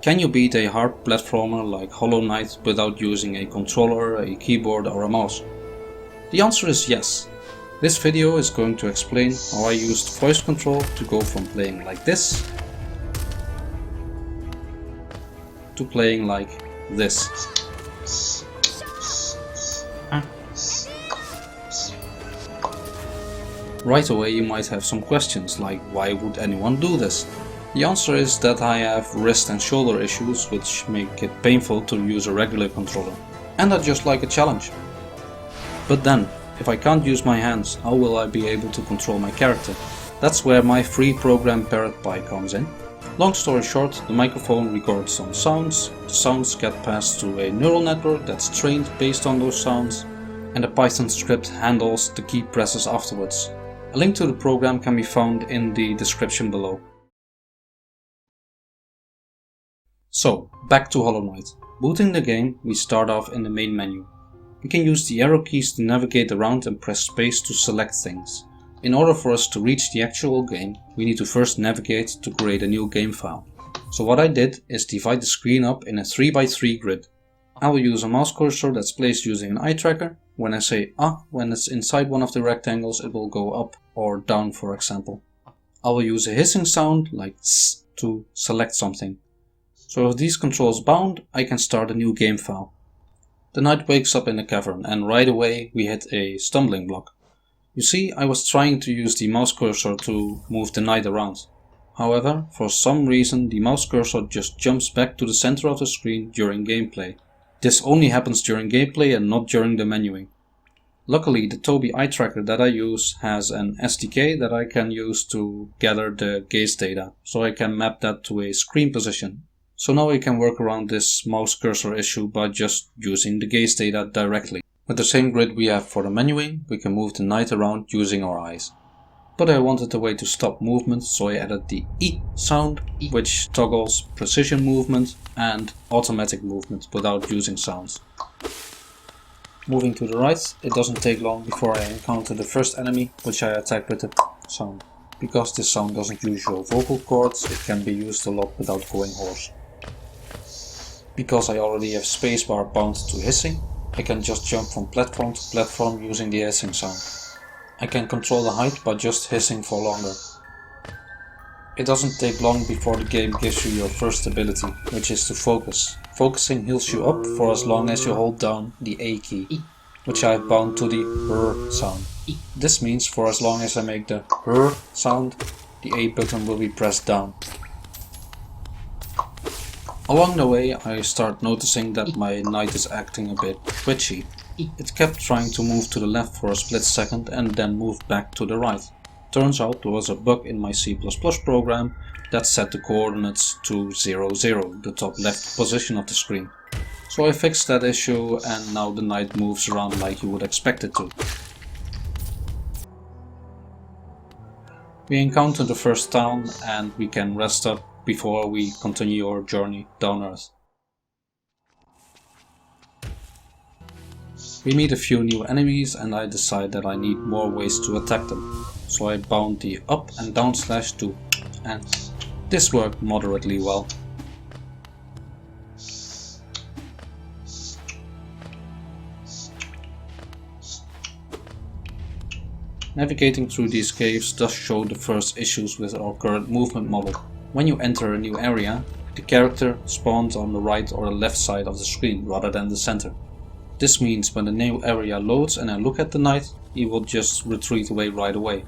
Can you beat a hard platformer like Hollow Knight without using a controller, a keyboard or a mouse? The answer is yes. This video is going to explain how I used voice control to go from playing like this to playing like this. Right away you might have some questions like why would anyone do this? The answer is that I have wrist and shoulder issues which make it painful to use a regular controller, and I just like a challenge. But then, if I can't use my hands, how will I be able to control my character? That's where my free program Parrot Pie comes in. Long story short, the microphone records some sounds, the sounds get passed to a neural network that's trained based on those sounds, and the Python script handles the key presses afterwards. A link to the program can be found in the description below. So, back to Hollow Knight. Booting the game, we start off in the main menu. We can use the arrow keys to navigate around and press space to select things. In order for us to reach the actual game, we need to first navigate to create a new game file. So what I did is divide the screen up in a 3x3 grid. I will use a mouse cursor that's placed using an eye tracker. When I say when it's inside one of the rectangles, it will go up or down, for example. I will use a hissing sound like s to select something. So with these controls bound, I can start a new game file. The knight wakes up in the cavern and right away we hit a stumbling block. You see, I was trying to use the mouse cursor to move the knight around. However, for some reason the mouse cursor just jumps back to the center of the screen during gameplay. This only happens during gameplay and not during the menuing. Luckily, the Tobii eye tracker that I use has an SDK that I can use to gather the gaze data, so I can map that to a screen position. So now we can work around this mouse cursor issue by just using the gaze data directly. With the same grid we have for the menuing, we can move the knight around using our eyes. But I wanted a way to stop movement, so I added the E sound, which toggles precision movement and automatic movement without using sounds. Moving to the right, it doesn't take long before I encounter the first enemy, which I attack with the sound. Because this sound doesn't use your vocal cords, it can be used a lot without going hoarse. Because I already have spacebar bound to hissing, I can just jump from platform to platform using the hissing sound. I can control the height by just hissing for longer. It doesn't take long before the game gives you your first ability, which is to focus. Focusing heals you up for as long as you hold down the A key, which I have bound to the R sound. This means for as long as I make the R sound, the A button will be pressed down. Along the way I start noticing that my knight is acting a bit twitchy. It kept trying to move to the left for a split second and then moved back to the right. Turns out there was a bug in my C++ program that set the coordinates to 0, 0, the top left position of the screen. So I fixed that issue and now the knight moves around like you would expect it to. We encounter the first town and we can rest up before we continue our journey down Earth. We meet a few new enemies and I decide that I need more ways to attack them. So I bound the up and down slash to, and this worked moderately well. Navigating through these caves does show the first issues with our current movement model. When you enter a new area, the character spawns on the right or the left side of the screen rather than the center. This means when the new area loads and I look at the knight, he will just retreat away right away.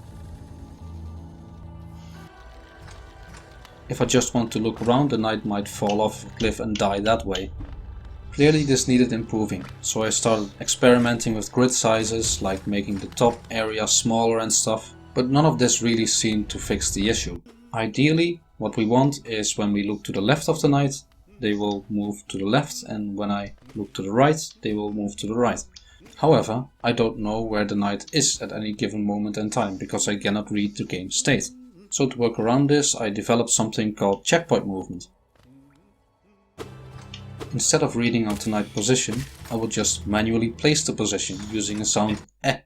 If I just want to look around, the knight might fall off a cliff and die that way. Clearly this needed improving, so I started experimenting with grid sizes, like making the top area smaller and stuff, but none of this really seemed to fix the issue. Ideally, what we want is when we look to the left of the knight, they will move to the left, and when I look to the right, they will move to the right. However, I don't know where the knight is at any given moment in time, because I cannot read the game state. So to work around this, I developed something called checkpoint movement. Instead of reading out the knight position, I will just manually place the position using a sound eh.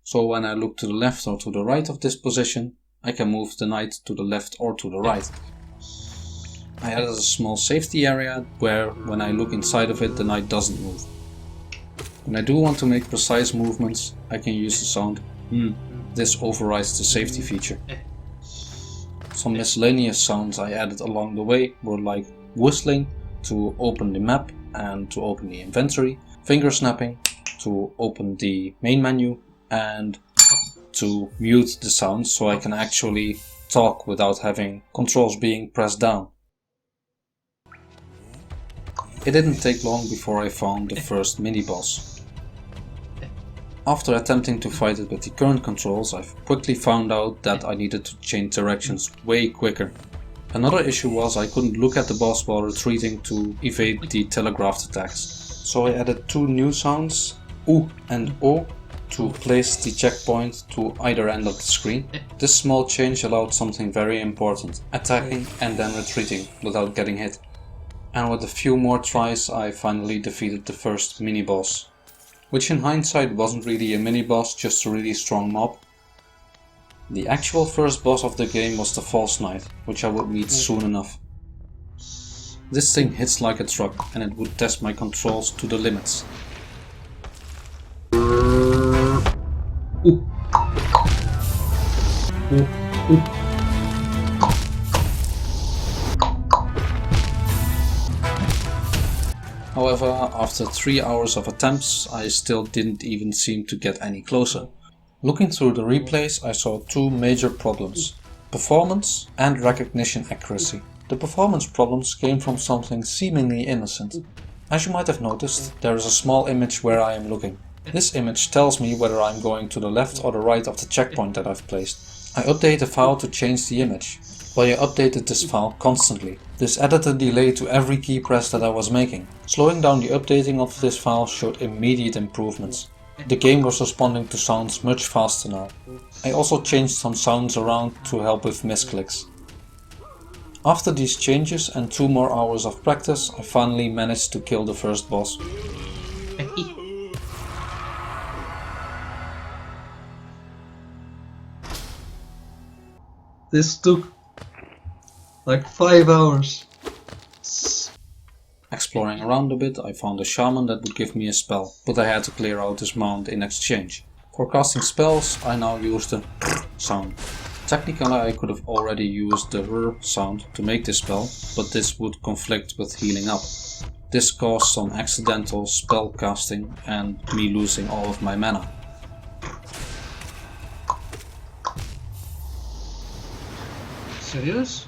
So when I look to the left or to the right of this position, I can move the knight to the left or to the right. I added a small safety area where, when I look inside of it, the knight doesn't move. When I do want to make precise movements, I can use the sound This overrides the safety feature. Some miscellaneous sounds I added along the way were like whistling to open the map and to open the inventory, finger snapping to open the main menu, and to mute the sounds so I can actually talk without having controls being pressed down. It didn't take long before I found the first mini-boss. After attempting to fight it with the current controls, I quickly found out that I needed to change directions way quicker. Another issue was I couldn't look at the boss while retreating to evade the telegraphed attacks. So I added two new sounds, U and O, to place the checkpoint to either end of the screen. This small change allowed something very important, attacking and then retreating without getting hit. And with a few more tries I finally defeated the first mini-boss. Which in hindsight wasn't really a mini-boss, just a really strong mob. The actual first boss of the game was the False Knight, which I would meet soon enough. This thing hits like a truck and it would test my controls to the limits. However, after 3 hours of attempts, I still didn't even seem to get any closer. Looking through the replays, I saw two major problems: performance and recognition accuracy. The performance problems came from something seemingly innocent. As you might have noticed, there is a small image where I am looking. This image tells me whether I'm going to the left or the right of the checkpoint that I've placed. I update the file to change the image. Well, I updated this file constantly. This added a delay to every key press that I was making. Slowing down the updating of this file showed immediate improvements. The game was responding to sounds much faster now. I also changed some sounds around to help with misclicks. After these changes and 2 more hours of practice, I finally managed to kill the first boss. This took like 5 hours. Exploring around a bit, I found a shaman that would give me a spell, but I had to clear out his mount in exchange. For casting spells, I now use the sound. Technically, I could have already used the sound to make this spell, but this would conflict with healing up. This caused some accidental spell casting and me losing all of my mana. Serious?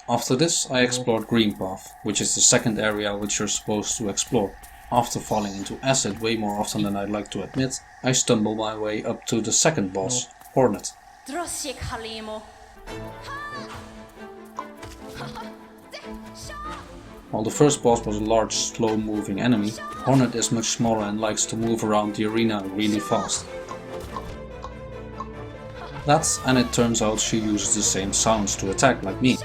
After this, I explored Green Path, which is the second area which you're supposed to explore. After falling into acid way more often than I'd like to admit, I stumbled my way up to the second boss, Hornet. While the first boss was a large, slow-moving enemy, Hornet is much smaller and likes to move around the arena really fast. And it turns out she uses the same sounds to attack like me.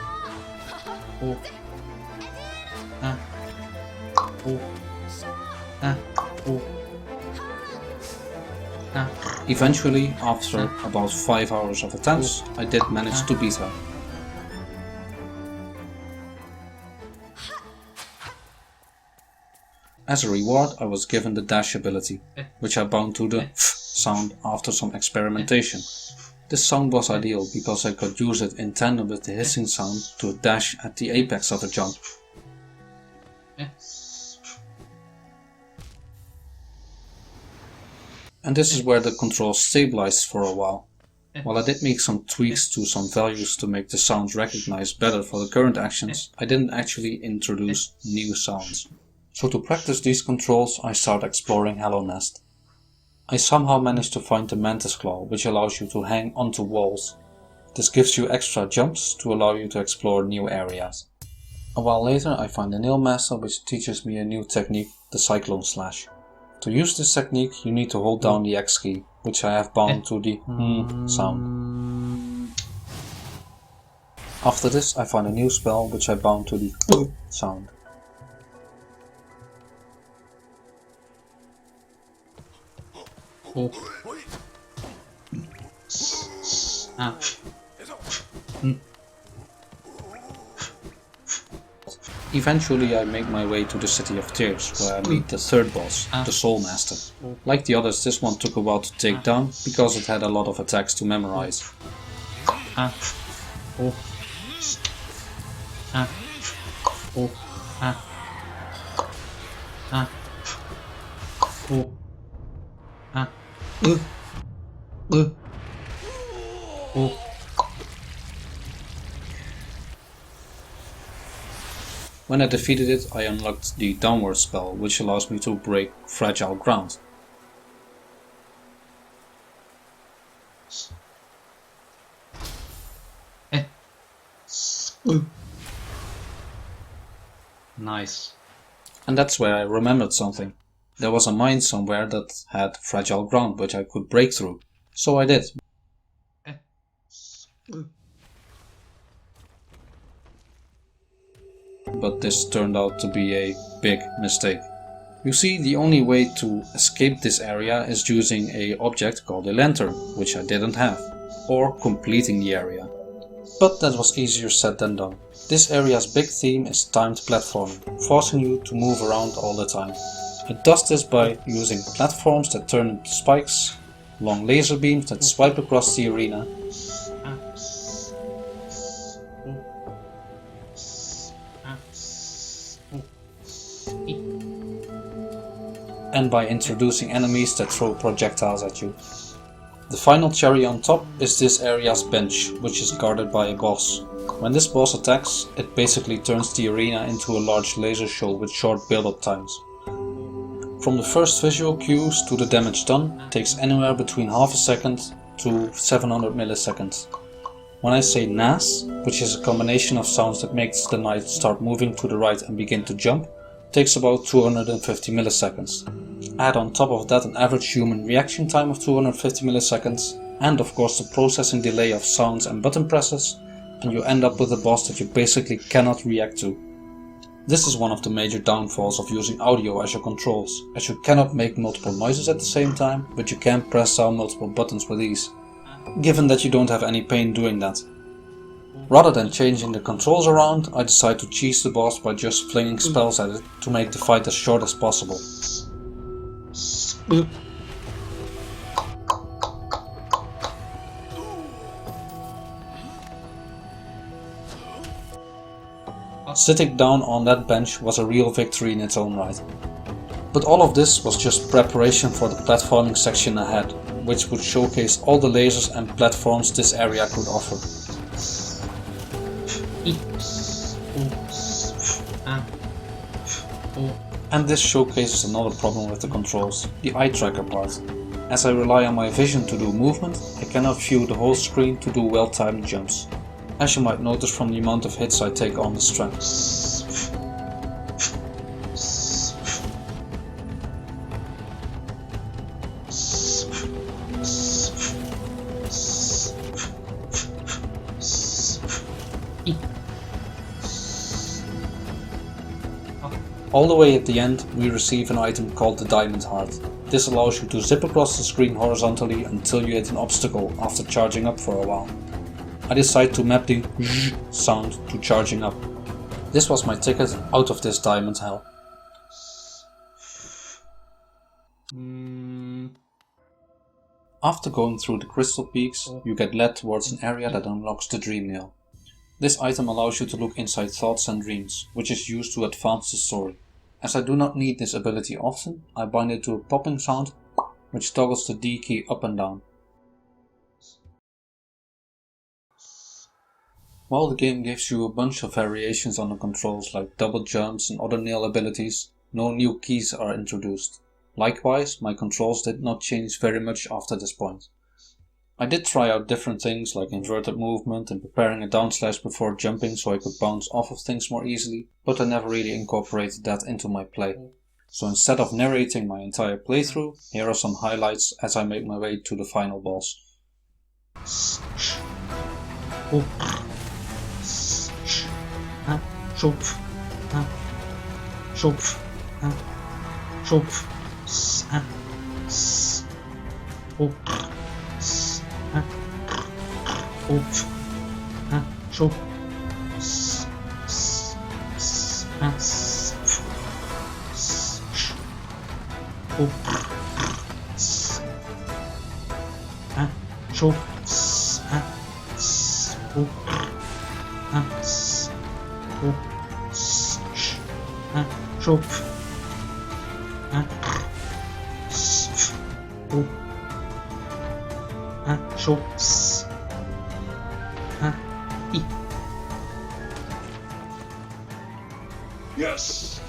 Eventually, after about 5 hours of attempts, I did manage to beat her. As a reward, I was given the dash ability, which I bound to the sound after some experimentation. This sound was ideal because I could use it in tandem with the hissing sound to dash at the apex of a jump. And this is where the controls stabilized for a while. While I did make some tweaks to some values to make the sounds recognized better for the current actions, I didn't actually introduce new sounds. So to practice these controls, I started exploring Hello Nest. I somehow managed to find the Mantis Claw, which allows you to hang onto walls. This gives you extra jumps to allow you to explore new areas. A while later I find the Nail Master, which teaches me a new technique, the Cyclone Slash. To use this technique you need to hold down the X key, which I have bound to the sound. After this I find a new spell which I bound to the sound. Eventually I make my way to the City of Tears, where I meet the third boss, the Soul Master. Like the others, this one took a while to take down, because it had a lot of attacks to memorize. When I defeated it, I unlocked the downward spell, which allows me to break fragile ground. Nice. And that's where I remembered something. There was a mine somewhere that had fragile ground which I could break through. So I did. But this turned out to be a big mistake. You see, the only way to escape this area is using an object called a lantern, which I didn't have, or completing the area. But that was easier said than done. This area's big theme is timed platforming, forcing you to move around all the time. It does this by using platforms that turn into spikes, long laser beams that swipe across the arena, and by introducing enemies that throw projectiles at you. The final cherry on top is this area's bench, which is guarded by a boss. When this boss attacks, it basically turns the arena into a large laser show with short build-up times. From the first visual cues to the damage done, it takes anywhere between half a second to 700 milliseconds. When I say NAS, which is a combination of sounds that makes the knight start moving to the right and begin to jump, it takes about 250 milliseconds. Add on top of that an average human reaction time of 250 milliseconds, and of course the processing delay of sounds and button presses, and you end up with a boss that you basically cannot react to. This is one of the major downfalls of using audio as your controls, as you cannot make multiple noises at the same time, but you can press down multiple buttons with ease, given that you don't have any pain doing that. Rather than changing the controls around, I decide to cheese the boss by just flinging spells at it to make the fight as short as possible. Sitting down on that bench was a real victory in its own right. But all of this was just preparation for the platforming section ahead, which would showcase all the lasers and platforms this area could offer. And this showcases another problem with the controls, the eye tracker part. As I rely on my vision to do movement, I cannot view the whole screen to do well-timed jumps, as you might notice from the amount of hits I take on the strap. All the way at the end, we receive an item called the Diamond Heart. This allows you to zip across the screen horizontally until you hit an obstacle after charging up for a while. I decide to map the zh sound to charging up. This was my ticket out of this diamond hell. After going through the crystal peaks, you get led towards an area that unlocks the Dream Nail. This item allows you to look inside thoughts and dreams, which is used to advance the story. As I do not need this ability often, I bind it to a popping sound, which toggles the D key up and down. While the game gives you a bunch of variations on the controls like double jumps and other nail abilities, no new keys are introduced. Likewise, my controls did not change very much after this point. I did try out different things like inverted movement and preparing a down slash before jumping so I could bounce off of things more easily, but I never really incorporated that into my play. So instead of narrating my entire playthrough, here are some highlights as I make my way to the final boss. Yes!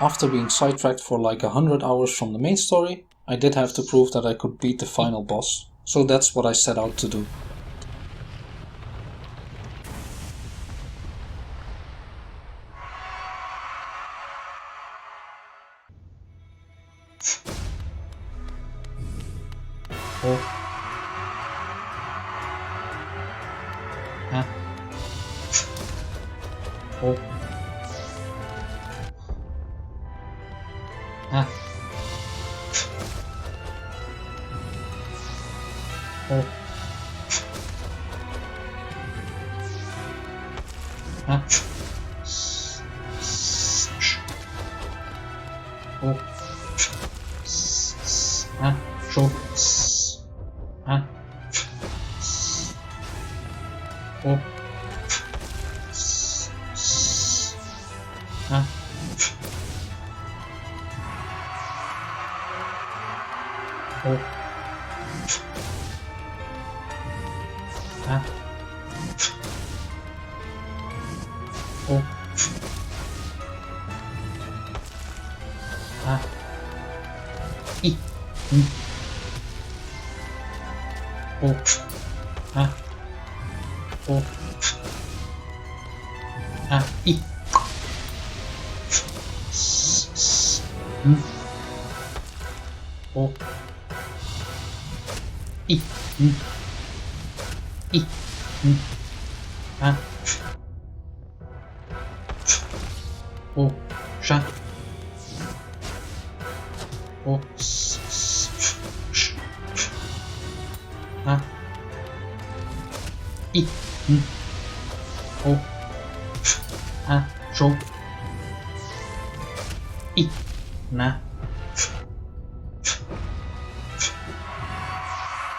After being sidetracked for like 100 hours from the main story, I did have to prove that I could beat the final boss, so that's what I set out to do.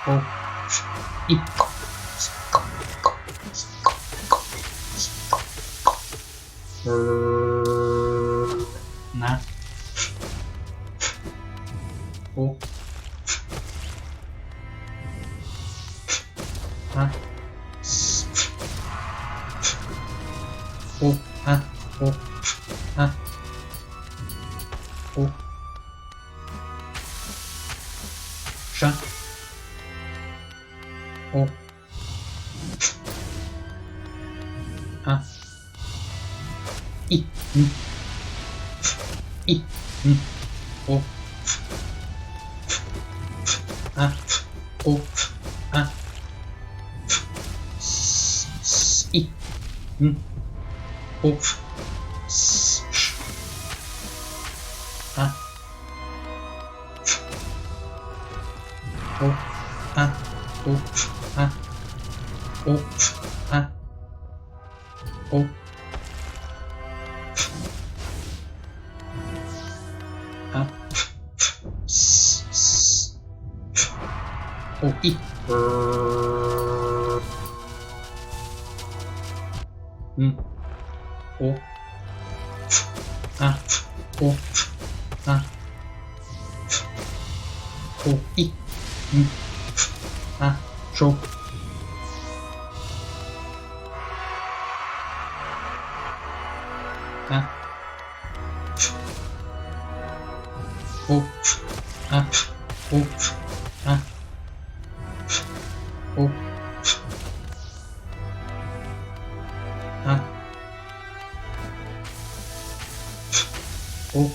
O I Na O A O A O A O Sha O A I N I N O A O A S I N O S A O A O A O A O A S O I N O A O A O I N A Show A O A O A O A O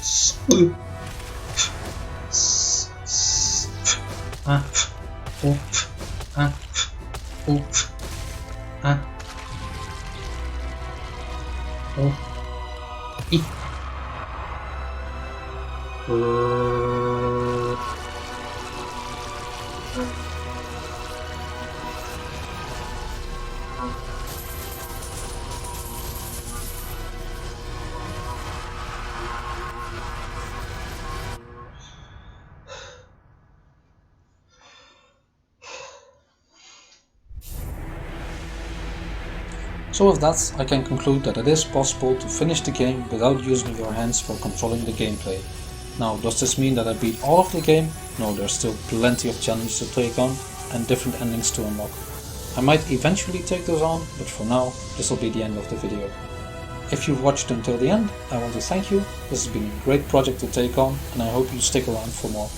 S S A O A O A O I So with that, I can conclude that it is possible to finish the game without using your hands for controlling the gameplay. Now, does this mean that I beat all of the game? No, there's still plenty of challenges to take on and different endings to unlock. I might eventually take those on, but for now, this will be the end of the video. If you've watched until the end, I want to thank you. This has been a great project to take on, and I hope you stick around for more.